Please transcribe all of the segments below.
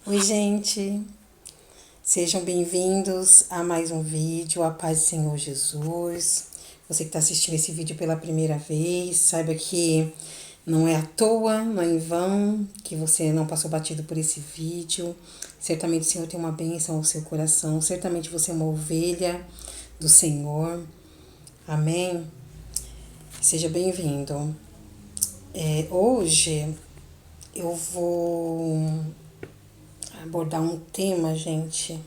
Oi, gente, sejam bem-vindos a mais um vídeo, a paz do Senhor Jesus. Você que está assistindo esse vídeo pela primeira vez, saiba que não é à toa, não é em vão, que você não passou batido por esse vídeo. Certamente o Senhor tem uma bênção ao seu coração, certamente você é uma ovelha do Senhor. Amém? Seja bem-vindo. Hoje eu vou abordar um tema, gente.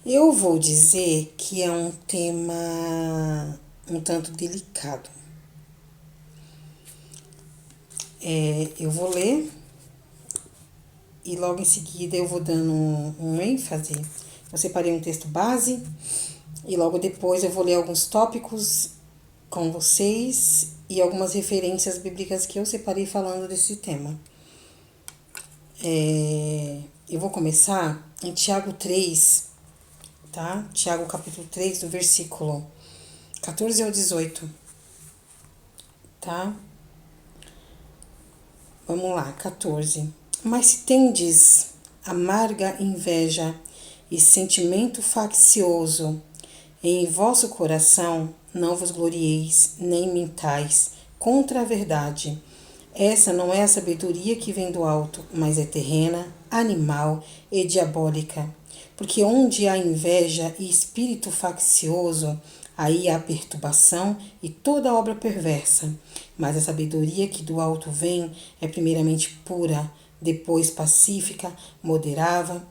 Eu vou dizer que é um tema um tanto delicado. Eu vou ler e logo em seguida eu vou dando um ênfase. Eu separei um texto base e logo depois eu vou ler alguns tópicos com vocês e algumas referências bíblicas que eu separei falando desse tema. Eu vou começar em Tiago 3, tá? Tiago capítulo 3, do versículo 14 ao 18, tá? Vamos lá, 14. Mas se tendes amarga inveja e sentimento faccioso em vosso coração, não vos glorieis, nem mintais contra a verdade. Essa não é a sabedoria que vem do alto, mas é terrena, animal e diabólica. Porque onde há inveja e espírito faccioso, aí há perturbação e toda obra perversa. Mas a sabedoria que do alto vem é primeiramente pura, depois pacífica, moderada,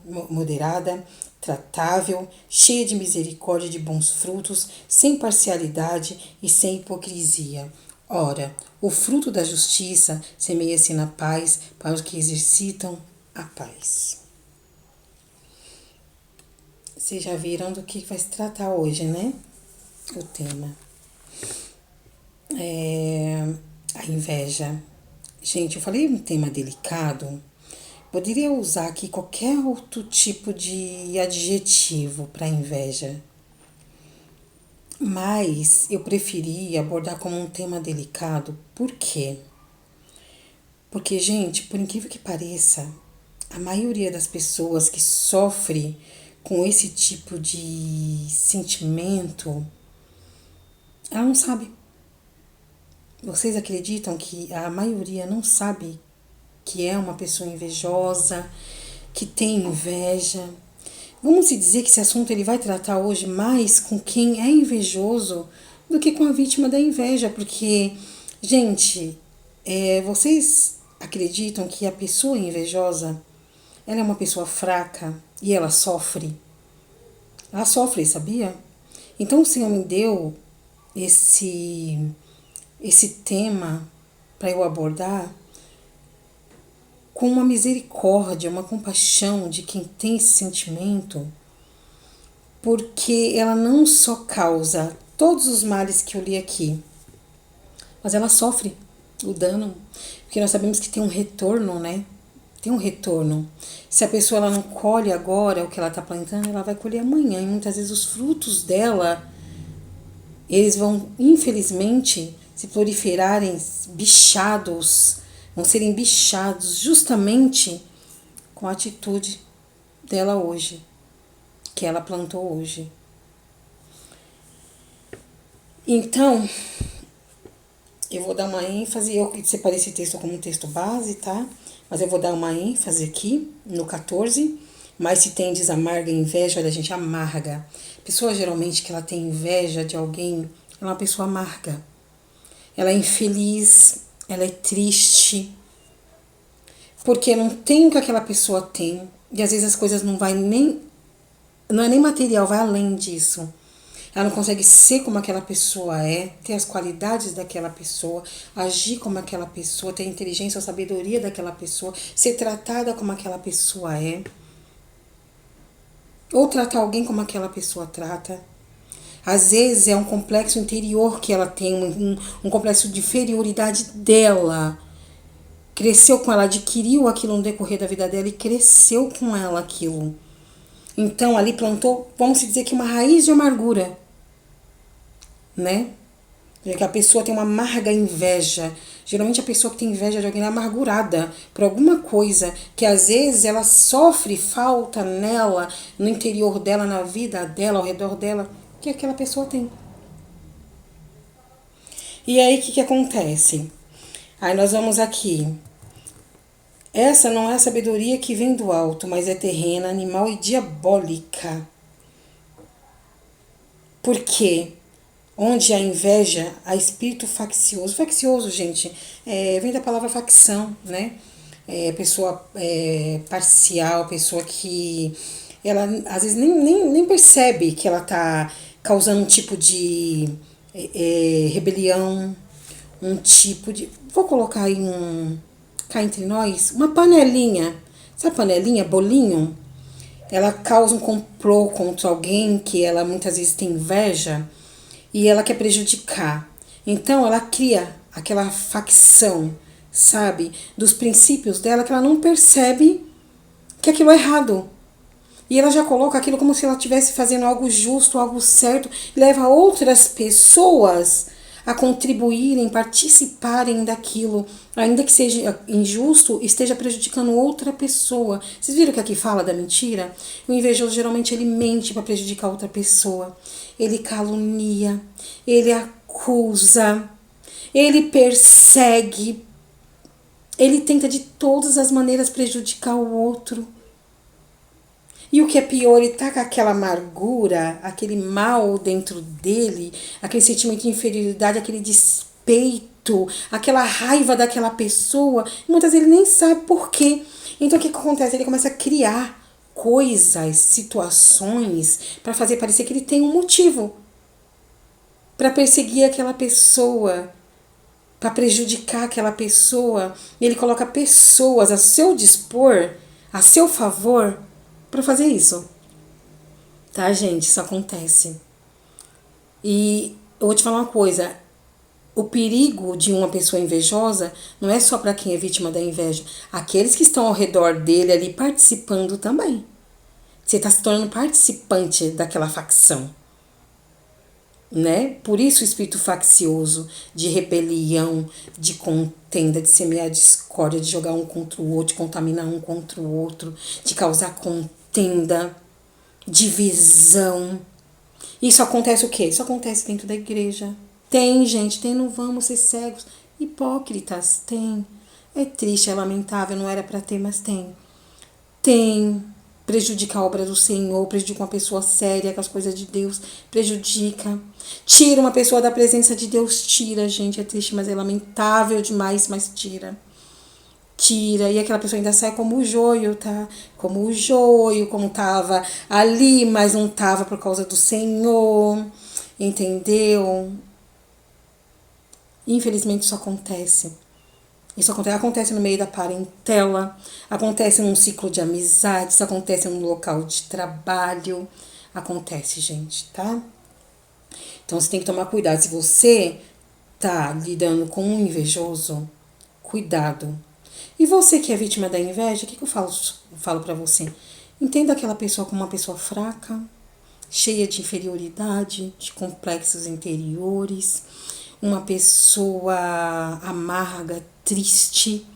tratável, cheia de misericórdia e de bons frutos, sem parcialidade e sem hipocrisia. Ora, o fruto da justiça semeia-se na paz para os que exercitam a paz. Vocês já viram do que vai se tratar hoje, né? O tema. A inveja. Gente, eu falei um tema delicado. Poderia usar aqui qualquer outro tipo de adjetivo para inveja. Mas eu preferi abordar como um tema delicado. Por quê? Porque, gente, por incrível que pareça, a maioria das pessoas que sofre com esse tipo de sentimento, ela não sabe. Vocês acreditam que a maioria não sabe que é uma pessoa invejosa, que tem inveja? Vamos se dizer que esse assunto ele vai tratar hoje mais com quem é invejoso do que com a vítima da inveja, porque, gente, vocês acreditam que a pessoa invejosa ela é uma pessoa fraca e ela sofre? Ela sofre, sabia? Então o Senhor me deu esse tema para eu abordar com uma misericórdia, uma compaixão de quem tem esse sentimento, porque ela não só causa todos os males que eu li aqui, mas ela sofre o dano, porque nós sabemos que tem um retorno, né? Tem um retorno. Se a pessoa ela não colhe agora o que ela está plantando, ela vai colher amanhã, e muitas vezes os frutos dela, eles vão, infelizmente, se proliferarem bichados, vão serem bichados justamente com a atitude dela hoje, que ela plantou hoje. Então, eu vou dar uma ênfase, eu separei esse texto como um texto base, tá? Mas eu vou dar uma ênfase aqui no 14. Mas se tendes amarga inveja, olha, gente, amarga. Pessoa geralmente que ela tem inveja de alguém, ela é uma pessoa amarga. Ela é infeliz, ela é triste, porque não tem o que aquela pessoa tem. E às vezes as coisas não vai nem. Não é nem material, vai além disso. Ela não consegue ser como aquela pessoa é, ter as qualidades daquela pessoa, agir como aquela pessoa, ter a inteligência ou sabedoria daquela pessoa, ser tratada como aquela pessoa é, ou tratar alguém como aquela pessoa trata. Às vezes é um complexo interior que ela tem, um complexo de inferioridade dela. Cresceu com ela, adquiriu aquilo no decorrer da vida dela e cresceu com ela aquilo. Então ali plantou, vamos dizer que uma raiz de amargura, né? Que a pessoa tem uma amarga inveja Geralmente a pessoa que tem inveja de alguém é amargurada por alguma coisa que às vezes ela sofre falta nela, no interior dela, na vida dela, ao redor dela, que aquela pessoa tem. E aí o que acontece? Aí nós vamos aqui. Essa não é a sabedoria que vem do alto, mas é terrena, animal e diabólica. Por quê? Onde há inveja, há espírito faccioso. Faccioso, gente, vem da palavra facção, né? Pessoa parcial, pessoa que ela às vezes nem percebe que ela tá causando um tipo de rebelião, um tipo de. Vou colocar aí cá entre nós, uma panelinha. Sabe panelinha, bolinho? Ela causa um complô contra alguém que ela muitas vezes tem inveja e ela quer prejudicar. Então ela cria aquela facção, sabe, dos princípios dela que ela não percebe que aquilo é errado. E ela já coloca aquilo como se ela estivesse fazendo algo justo, algo certo, e leva outras pessoas a contribuírem, participarem daquilo, ainda que seja injusto, esteja prejudicando outra pessoa. Vocês viram que aqui fala da mentira? O invejoso geralmente ele mente para prejudicar outra pessoa. Ele calunia, ele acusa, ele persegue, ele tenta de todas as maneiras prejudicar o outro. E o que é pior, ele tá com aquela amargura, aquele mal dentro dele, aquele sentimento de inferioridade, aquele despeito, aquela raiva daquela pessoa. E muitas vezes ele nem sabe por quê. Então o que acontece? Ele começa a criar coisas, situações, para fazer parecer que ele tem um motivo para perseguir aquela pessoa, para prejudicar aquela pessoa. Ele coloca pessoas a seu dispor, a seu favor, para fazer isso. Tá, gente? Isso acontece. E eu vou te falar uma coisa. O perigo de uma pessoa invejosa não é só para quem é vítima da inveja. Aqueles que estão ao redor dele ali participando também. Você está se tornando participante daquela facção. Né? Por isso o espírito faccioso, de rebelião, de contenda, de semear discórdia, de jogar um contra o outro, de contaminar um contra o outro, de causar contenda, divisão. Isso acontece o quê? Isso acontece dentro da igreja. Tem, gente, tem, não vamos ser cegos. Hipócritas, tem. É triste, é lamentável, não era para ter, mas tem. Tem. Prejudica a obra do Senhor, prejudica uma pessoa séria com as coisas de Deus, prejudica. Tira uma pessoa da presença de Deus, tira, gente. É triste, mas é lamentável demais, mas tira. Tira, e aquela pessoa ainda sai como o joio, tá? Como o joio, como tava ali, mas não tava por causa do Senhor, entendeu? Infelizmente isso acontece. Isso acontece no meio da parentela, acontece num ciclo de amizades, acontece num local de trabalho. Acontece, gente, tá? Então você tem que tomar cuidado. Se você tá lidando com um invejoso, cuidado. E você que é vítima da inveja, o que eu falo pra você? Entenda aquela pessoa como uma pessoa fraca, cheia de inferioridade, de complexos interiores, uma pessoa amarga, triste,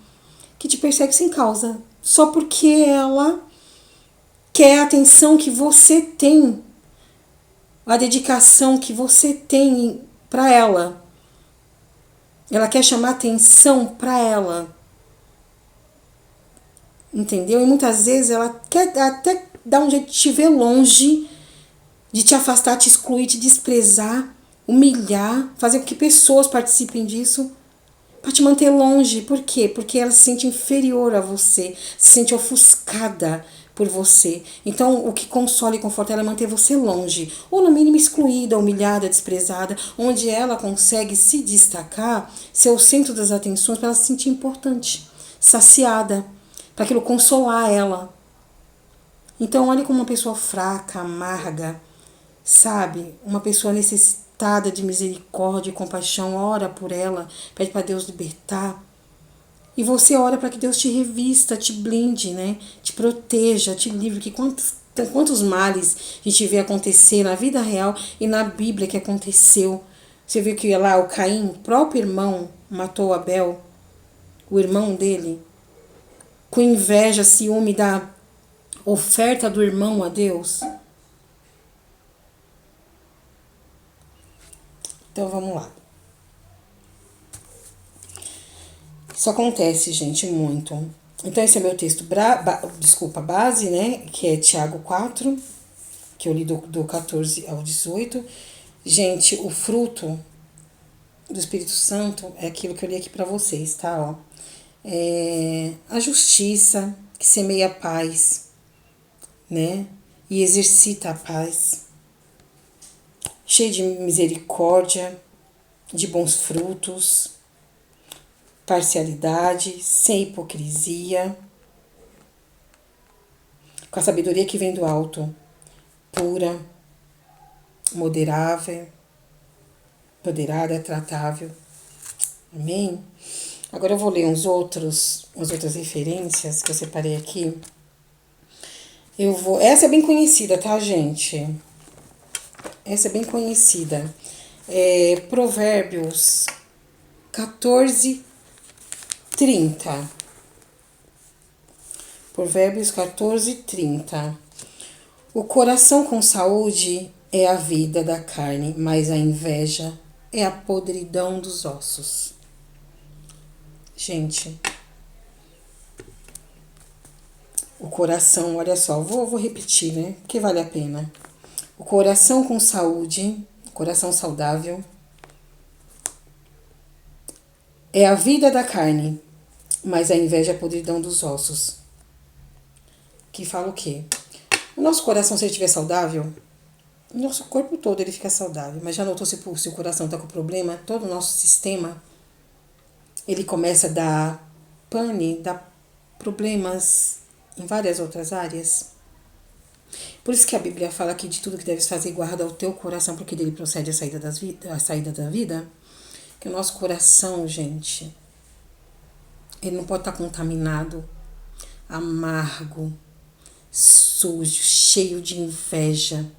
que te persegue sem causa, só porque ela quer a atenção que você tem, a dedicação que você tem para ela. Ela quer chamar atenção para ela. Entendeu? E muitas vezes ela quer até dar um jeito de te ver longe, de te afastar, te excluir, te desprezar, humilhar, fazer com que pessoas participem disso, para te manter longe. Por quê? Porque ela se sente inferior a você, se sente ofuscada por você. Então, o que consola e conforta ela é manter você longe, ou no mínimo excluída, humilhada, desprezada, onde ela consegue se destacar, ser o centro das atenções, para ela se sentir importante, saciada, para aquilo consolar ela. Então, olhe como uma pessoa fraca, amarga, sabe? Uma pessoa necessitada de misericórdia e compaixão, ora por ela, pede para Deus libertar. E você ora para que Deus te revista, te blinde, né? Te proteja, te livre. Que quantos males a gente vê acontecer na vida real e na Bíblia que aconteceu. Você viu que lá o Caim, próprio irmão, matou Abel. o irmão dele, com inveja, ciúme da oferta do irmão a Deus? Então vamos lá. Isso acontece, gente, muito. Então esse é meu texto, base, né? Que é Tiago 4, que eu li do 14 ao 18. Gente, o fruto do Espírito Santo é aquilo que eu li aqui para vocês, tá? Ó. É a justiça, que semeia a paz, né? E exercita a paz. Cheio de misericórdia, de bons frutos, parcialidade, sem hipocrisia, com a sabedoria que vem do alto, pura, moderada, tratável. Amém? Agora eu vou ler umas outras referências que eu separei aqui. Essa é bem conhecida, tá, gente? Essa é bem conhecida. Provérbios 14, 30. Provérbios 14, 30. O coração com saúde é a vida da carne, mas a inveja é a podridão dos ossos. Gente, o coração, olha só, vou repetir, né? Porque vale a pena. O coração com saúde, coração saudável, é a vida da carne, mas a inveja é a podridão dos ossos. Que fala o quê? O nosso coração, se ele estiver saudável, o nosso corpo todo ele fica saudável. Mas já notou se o coração está com problema? Todo o nosso sistema, ele começa a dar pane, dar problemas em várias outras áreas. Por isso que a Bíblia fala que de tudo que deves fazer, guarda o teu coração, porque dele procede a saída da vida. Que o nosso coração, gente, ele não pode estar contaminado, amargo, sujo, cheio de inveja,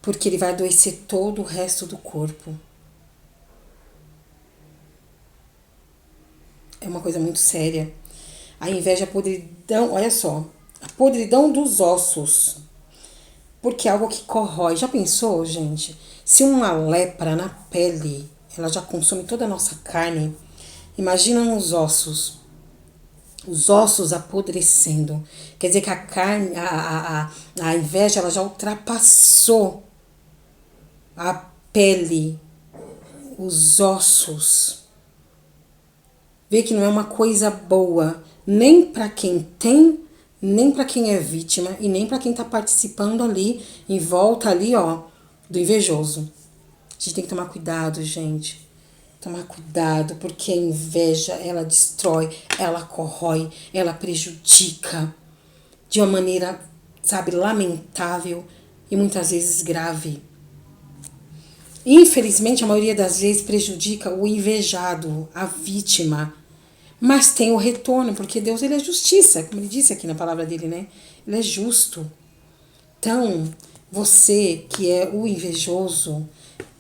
porque ele vai adoecer todo o resto do corpo. É uma coisa muito séria. A inveja é a podridão, olha só, a podridão dos ossos, porque é algo que corrói. Já pensou, gente? Se uma lepra na pele, ela já consome toda a nossa carne, imagina os ossos apodrecendo. Quer dizer que a carne, a inveja, ela já ultrapassou a pele, os ossos. Vê que não é uma coisa boa, nem para quem tem, nem para quem é vítima e nem para quem está participando ali, em volta ali, ó, do invejoso. A gente tem que tomar cuidado, gente. Tomar cuidado, porque a inveja, ela destrói, ela corrói, ela prejudica de uma maneira, sabe, lamentável e muitas vezes grave. Infelizmente, a maioria das vezes prejudica o invejado, a vítima. Mas tem o retorno, porque Deus, ele é justiça, como ele disse aqui na palavra dele, né? Ele é justo. Então, você que é o invejoso,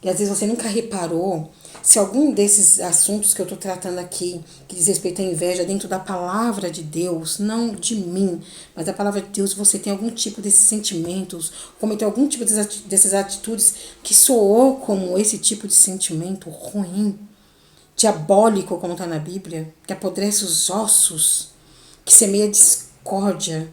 e às vezes você nunca reparou, se algum desses assuntos que eu estou tratando aqui, que diz respeito à inveja, dentro da palavra de Deus, não de mim, mas da palavra de Deus, você tem algum tipo desses sentimentos, cometeu algum tipo dessas atitudes que soou como esse tipo de sentimento ruim, diabólico, como está na Bíblia, que apodrece os ossos, que semeia discórdia.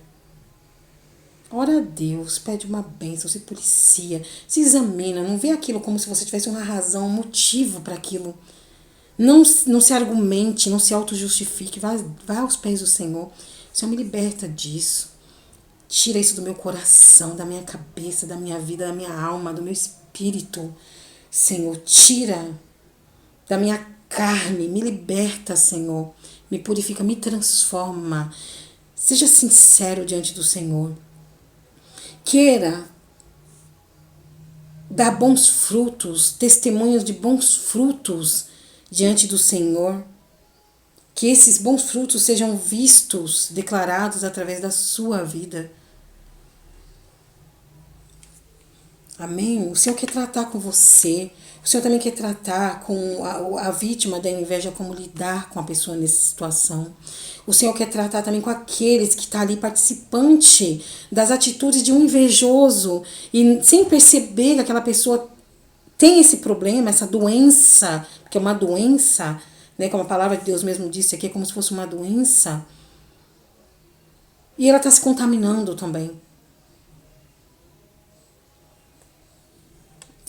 Ora a Deus, pede uma bênção, se policia, se examina, não vê aquilo como se você tivesse uma razão, um motivo para aquilo. Não se argumente, não se auto-justifique, vai aos pés do Senhor. Senhor, me liberta disso. Tira isso do meu coração, da minha cabeça, da minha vida, da minha alma, do meu espírito. Senhor, tira da minha carne, me liberta, Senhor. Me purifica, me transforma. Seja sincero diante do Senhor. Queira dar bons frutos, testemunhos de bons frutos diante do Senhor. Que esses bons frutos sejam vistos, declarados através da sua vida. Amém? O Senhor quer tratar com você. O Senhor também quer tratar com a vítima da inveja, como lidar com a pessoa nessa situação. O Senhor quer tratar também com aqueles que estão ali participante das atitudes de um invejoso e sem perceber que aquela pessoa tem esse problema, essa doença, que é uma doença, né, como a palavra de Deus mesmo disse aqui, é como se fosse uma doença. E ela está se contaminando também.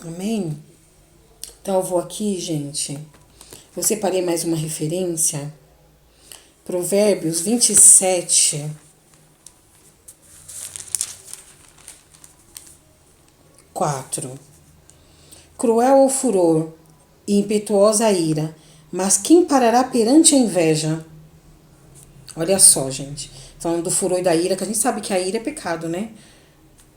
Amém? Então eu vou aqui, gente. Eu separei mais uma referência. Provérbios 27, 4. Cruel é o furor e impetuosa a ira, mas quem parará perante a inveja? Olha só, gente. Falando do furor e da ira, que a gente sabe que a ira é pecado, né?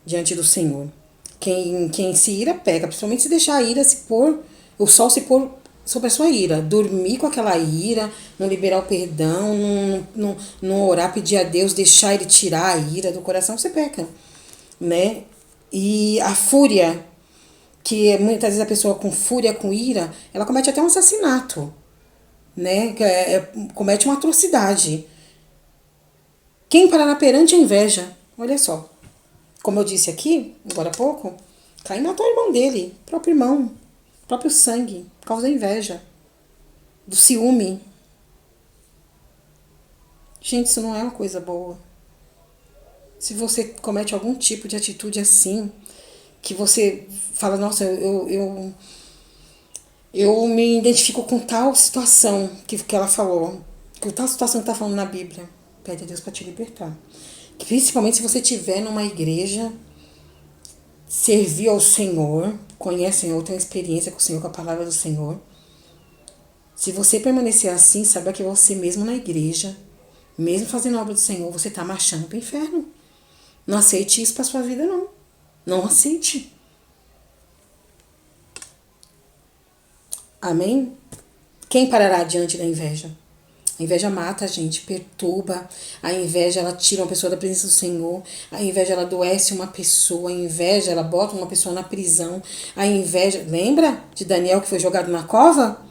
Diante do Senhor. Quem se ira peca, principalmente se deixar a ira se pôr, o sol se pôr sobre a sua ira. Dormir com aquela ira, não liberar o perdão, não orar, pedir a Deus, deixar Ele tirar a ira do coração, você peca, né? E a fúria, que muitas vezes a pessoa com fúria, com ira, ela comete até um assassinato, né? Comete uma atrocidade. Quem parará perante a inveja? Olha só. Como eu disse aqui, agora há pouco, Caim matou o irmão dele, próprio irmão, próprio sangue, por causa da inveja, do ciúme. Gente, isso não é uma coisa boa. Se você comete algum tipo de atitude assim, que você fala, nossa, eu me identifico com tal situação que ela falou, com tal situação que está falando na Bíblia, pede a Deus para te libertar. Que principalmente se você estiver numa igreja, servir ao Senhor, conhece o Senhor, tem uma experiência com o Senhor, com a palavra do Senhor. Se você permanecer assim, saiba que você mesmo na igreja, mesmo fazendo a obra do Senhor, você está marchando para o inferno. Não aceite isso para sua vida, não. Não aceite. Amém? Quem parará diante da inveja? A inveja mata a gente, perturba. A inveja, ela tira uma pessoa da presença do Senhor. A inveja, ela adoece uma pessoa. A inveja, ela bota uma pessoa na prisão. A inveja... Lembra de Daniel que foi jogado na cova?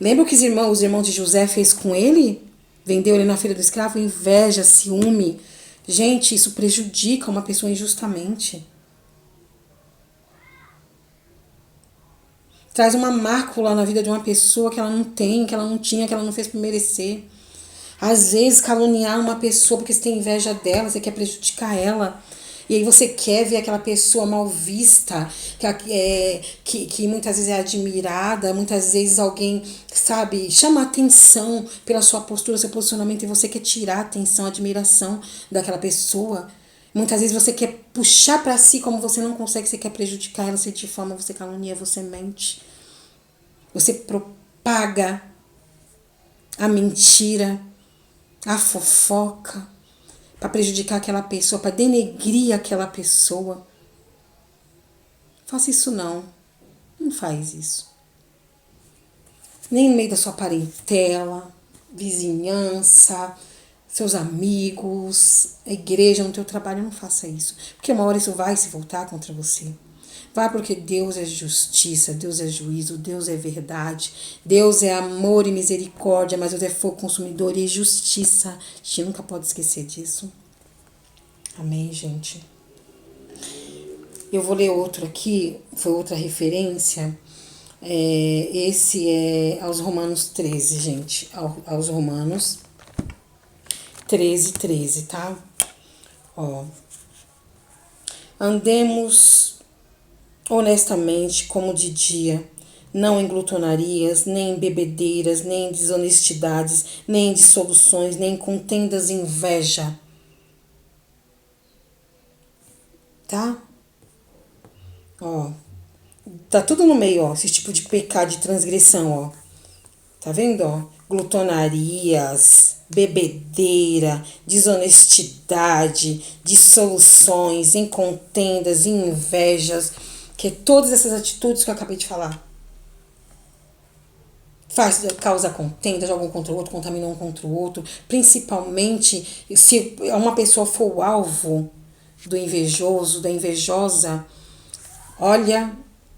Lembra o que os irmãos de José fez com ele? Vendeu ele na feira do escravo? Inveja, ciúme. Gente, isso prejudica uma pessoa injustamente. Traz uma mácula na vida de uma pessoa que ela não tem, que ela não tinha, que ela não fez por merecer. Às vezes, caluniar uma pessoa porque você tem inveja dela, você quer prejudicar ela. E aí você quer ver aquela pessoa mal vista, que muitas vezes é admirada, muitas vezes alguém, sabe, chama atenção pela sua postura, seu posicionamento, e você quer tirar a atenção, a admiração daquela pessoa. Muitas vezes você quer puxar para si, como você não consegue, você quer prejudicar ela, você difama, você calunia, você mente. Você propaga a mentira, a fofoca, para prejudicar aquela pessoa, para denegrir aquela pessoa. Faça isso não. Não faz isso. Nem no meio da sua parentela, vizinhança, seus amigos, a igreja, no teu trabalho, não faça isso. Porque uma hora isso vai se voltar contra você. Vai, porque Deus é justiça, Deus é juízo, Deus é verdade, Deus é amor e misericórdia, mas Deus é fogo consumidor e justiça. A gente nunca pode esquecer disso. Amém, gente? Eu vou ler outro aqui, foi outra referência. Esse é aos Romanos 13, gente. Aos Romanos 13, tá? Ó. Andemos honestamente como de dia, não em glutonarias, nem em bebedeiras, nem em desonestidades, nem em dissoluções, nem em contendas e inveja. Tá? Ó. Tá tudo no meio, ó. Esse tipo de pecado, de transgressão, ó. Tá vendo, ó? Glutonarias, bebedeira, desonestidade, dissoluções, em contendas, em invejas, que é todas essas atitudes que eu acabei de falar. Causa contenda, joga um contra o outro, contamina um contra o outro. Principalmente se uma pessoa for o alvo do invejoso, da invejosa, Olha,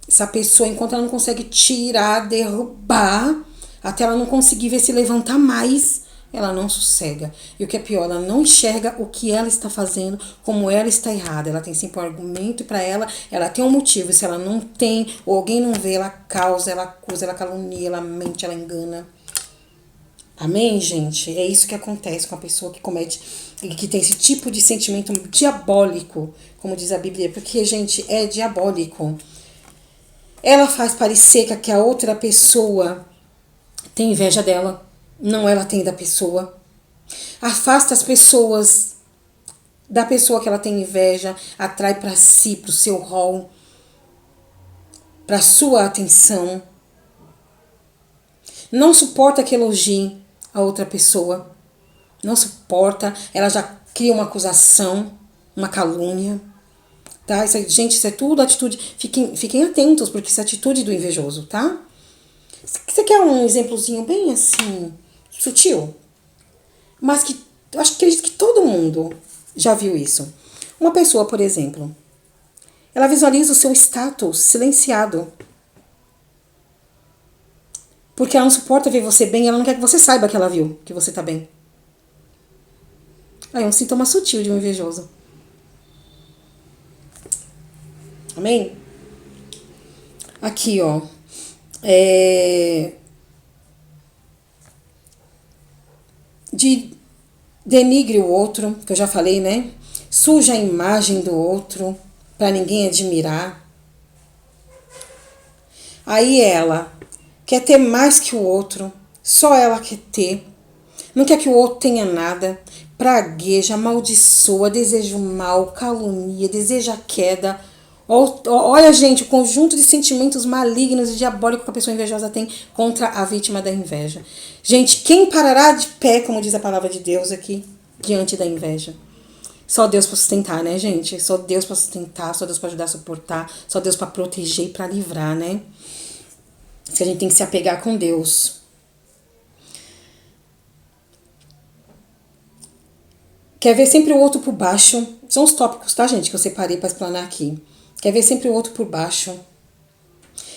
essa pessoa, enquanto ela não consegue tirar, derrubar, até ela não conseguir ver se levantar mais, ela não sossega. E o que é pior, ela não enxerga o que ela está fazendo, como ela está errada. Ela tem sempre um argumento para ela tem um motivo. Se ela não tem, ou alguém não vê, ela causa, ela acusa, ela calunia, ela mente, ela engana. Amém, gente? É isso que acontece com a pessoa que comete e que tem esse tipo de sentimento diabólico, como diz a Bíblia, porque, gente, é diabólico. Ela faz parecer que a outra pessoa tem inveja dela, não ela tem da pessoa. Afasta as pessoas da pessoa que ela tem inveja, atrai para si, para o seu rol, para sua atenção. Não suporta que elogie a outra pessoa. Não suporta, ela já cria uma acusação, uma calúnia. Tá? Isso, gente, isso é tudo atitude. Fiquem atentos, porque isso é atitude do invejoso, tá? Você quer um exemplozinho bem assim, sutil? Mas que eu acredito que todo mundo já viu isso. Uma pessoa, por exemplo, ela visualiza o seu status silenciado. Porque ela não suporta ver você bem, ela não quer que você saiba que ela viu que você tá bem. Aí é um sintoma sutil de um invejoso. Amém? Aqui, ó. De denigre o outro, que eu já falei, né? Suja a imagem do outro para ninguém admirar. Aí ela quer ter mais que o outro, só ela quer ter. Não quer que o outro tenha nada. Pragueja, amaldiçoa, deseja o mal, calunia, deseja a queda. Olha, gente, o conjunto de sentimentos malignos e diabólicos que a pessoa invejosa tem contra a vítima da inveja. Gente, quem parará de pé, como diz a palavra de Deus aqui, diante da inveja? Só Deus para sustentar, né, gente? Só Deus para sustentar, só Deus para ajudar a suportar, só Deus para proteger e para livrar, né? Que a gente tem que se apegar com Deus. Quer ver sempre o outro por baixo. São os tópicos, tá, gente, que eu separei para explanar aqui. Quer ver sempre o outro por baixo.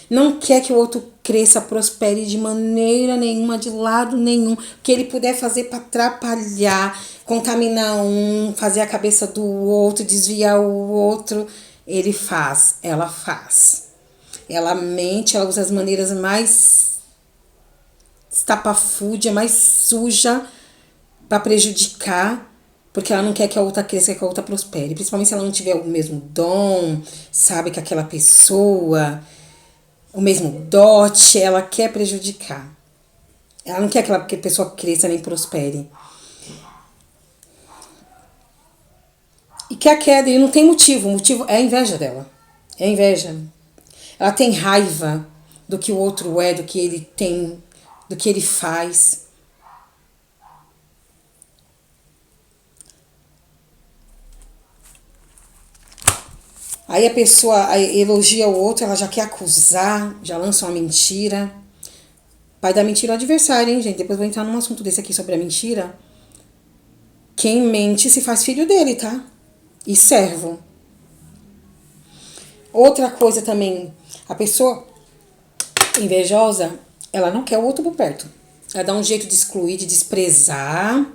Não quer que o outro cresça, prospere de maneira nenhuma, de lado nenhum. Que ele puder fazer para atrapalhar, contaminar um, fazer a cabeça do outro, desviar o outro. Ele faz, ela faz. Ela mente, ela usa as maneiras mais estapafúrdia, mais suja para prejudicar, porque ela não quer que a outra cresça, que a outra prospere. Principalmente se ela não tiver o mesmo dom, sabe, que aquela pessoa, o mesmo dote, ela quer prejudicar. Ela não quer que aquela pessoa cresça nem prospere. E quer a queda, e não tem motivo. O motivo é a inveja dela. É a inveja. Ela tem raiva do que o outro é, do que ele tem, do que ele faz. Aí a pessoa elogia o outro, ela já quer acusar, já lança uma mentira. Pai da mentira é o adversário, hein, gente? Depois eu vou entrar num assunto desse aqui sobre a mentira. Quem mente se faz filho dele, tá? E servo. Outra coisa também, a pessoa invejosa, ela não quer o outro por perto. Ela dá um jeito de excluir, de desprezar,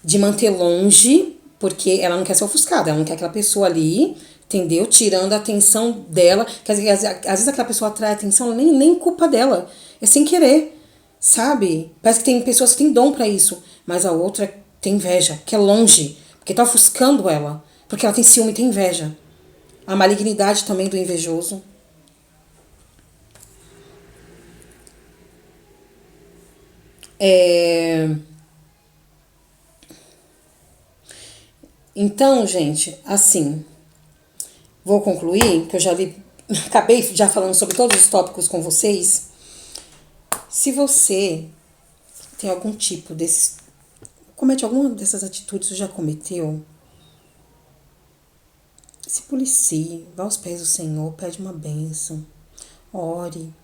de manter longe, porque ela não quer ser ofuscada, ela não quer aquela pessoa ali, entendeu? Tirando a atenção dela. Quer dizer, às vezes aquela pessoa atrai atenção, nem culpa dela. É sem querer, sabe? Parece que tem pessoas que têm dom pra isso, mas a outra tem inveja, que é longe, porque tá ofuscando ela, porque ela tem ciúme e tem inveja. A malignidade também do invejoso. Então, gente, assim, vou concluir, que eu já li, acabei já falando sobre todos os tópicos com vocês. Se você tem algum tipo desses, comete alguma dessas atitudes ou já cometeu, se policie, vá aos pés do Senhor, pede uma bênção, ore,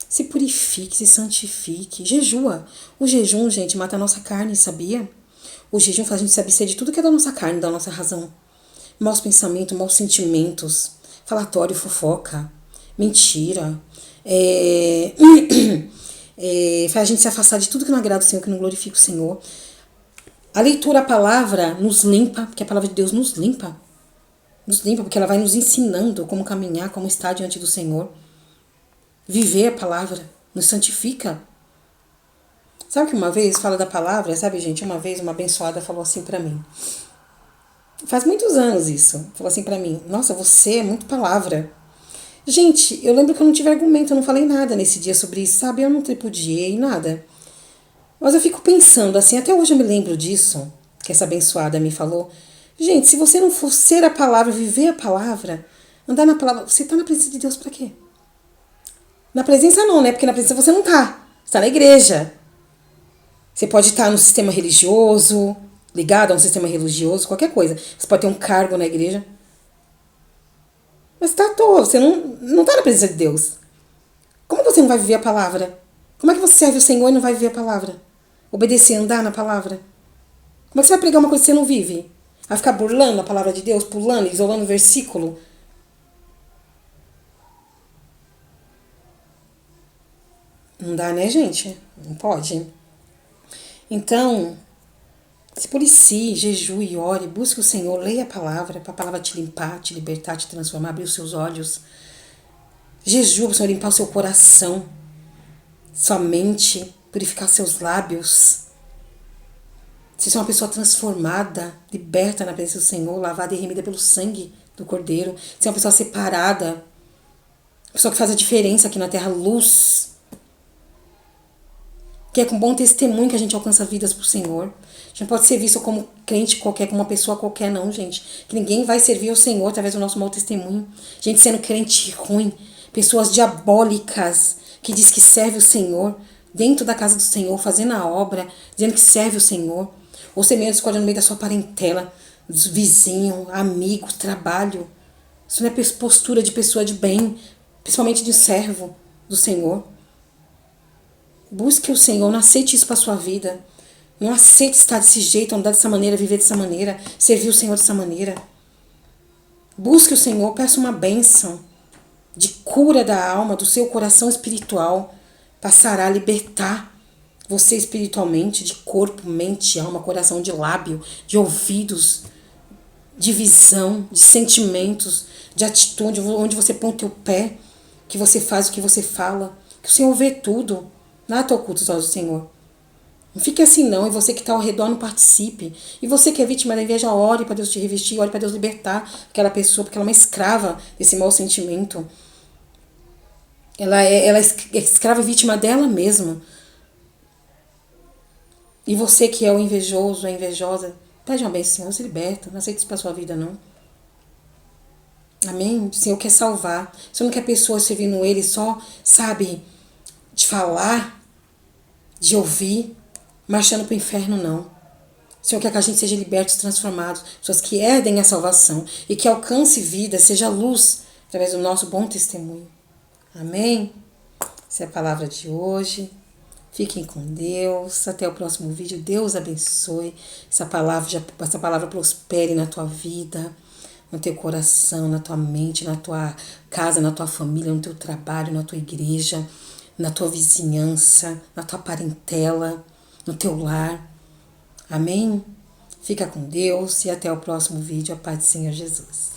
se purifique, se santifique, jejua. O jejum, gente, mata a nossa carne, sabia? O jejum faz a gente se abster de tudo que é da nossa carne, da nossa razão. Maus pensamentos, maus sentimentos. falatório, fofoca, mentira, faz a gente se afastar de tudo que não agrada o Senhor, que não glorifica o Senhor. A leitura, a palavra nos limpa, porque a palavra de Deus nos limpa, porque ela vai nos ensinando como caminhar, como estar diante do Senhor. Viver a palavra nos santifica. Sabe que uma vez, fala da palavra, sabe, gente? Uma vez uma abençoada falou assim pra mim. Faz muitos anos isso. Falou assim pra mim: nossa, você é muito palavra. Gente, eu lembro que eu não tive argumento, eu não falei nada nesse dia sobre isso, sabe? Eu não tripudiei, nada. Mas eu fico pensando assim, até hoje eu me lembro disso, que essa abençoada me falou. Gente, se você não for ser a palavra, viver a palavra, andar na palavra, você tá na presença de Deus pra quê? Na presença não, né? Porque na presença você não tá. Você tá na igreja. Você pode estar no sistema religioso, ligado a um sistema religioso, qualquer coisa. Você pode ter um cargo na igreja. Mas tá à toa, você não tá na presença de Deus. Como você não vai viver a palavra? Como é que você serve o Senhor e não vai viver a palavra? Obedecer, andar na palavra? Como é que você vai pregar uma coisa que você não vive? Vai ficar burlando a palavra de Deus, pulando, isolando o versículo? Não dá, né, gente? Não pode. Então, se policie, jejue, ore, busque o Senhor, leia a palavra, para a palavra te limpar, te libertar, te transformar, abrir os seus olhos. Jejue para o Senhor limpar o seu coração, sua mente, purificar seus lábios. Se você é uma pessoa transformada, liberta na presença do Senhor, lavada e remida pelo sangue do Cordeiro. Se é uma pessoa separada, pessoa que faz a diferença aqui na terra, luz. Que é com bom testemunho que a gente alcança vidas pro Senhor. A gente não pode ser visto como crente qualquer, como uma pessoa qualquer, não, gente. Que ninguém vai servir ao Senhor através do nosso mau testemunho. Gente sendo crente ruim, pessoas diabólicas que diz que serve o Senhor dentro da casa do Senhor, fazendo a obra, dizendo que serve o Senhor. Ou você mesmo escolhe no meio da sua parentela, dos vizinhos, amigos, trabalho. Isso não é postura de pessoa de bem, principalmente de servo do Senhor. Busque o Senhor, não aceite isso para sua vida. Não aceite estar desse jeito, andar dessa maneira, viver dessa maneira, servir o Senhor dessa maneira. Busque o Senhor, peça uma bênção de cura da alma, do seu coração espiritual. Passará a libertar você espiritualmente, de corpo, mente, alma, coração, de lábio, de ouvidos, de visão, de sentimentos, de atitude, onde você põe o teu pé, que você faz o que você fala, que o Senhor vê tudo. Nada está oculto aos olhos do Senhor. Não fique assim não, e você que está ao redor não participe. E você que é vítima da inveja, ore para Deus te revestir, ore para Deus libertar aquela pessoa, porque ela é uma escrava desse mau sentimento. Ela é escrava e vítima dela mesma. E você que é o invejoso, a invejosa, pede uma bênção, Senhor, se liberta. Não aceite isso para sua vida, não. Amém? O Senhor quer salvar. O Senhor não quer pessoas servindo Ele só, sabe, de falar, de ouvir, marchando para o inferno, não. O Senhor quer que a gente seja libertos, transformados, pessoas que herdem a salvação e que alcance vida, seja luz, através do nosso bom testemunho. Amém? Essa é a palavra de hoje. Fiquem com Deus. Até o próximo vídeo. Deus abençoe. Essa palavra prospere na tua vida, no teu coração, na tua mente, na tua casa, na tua família, no teu trabalho, na tua igreja, na tua vizinhança, na tua parentela, no teu lar. Amém? Fica com Deus e até o próximo vídeo. A paz do Senhor Jesus.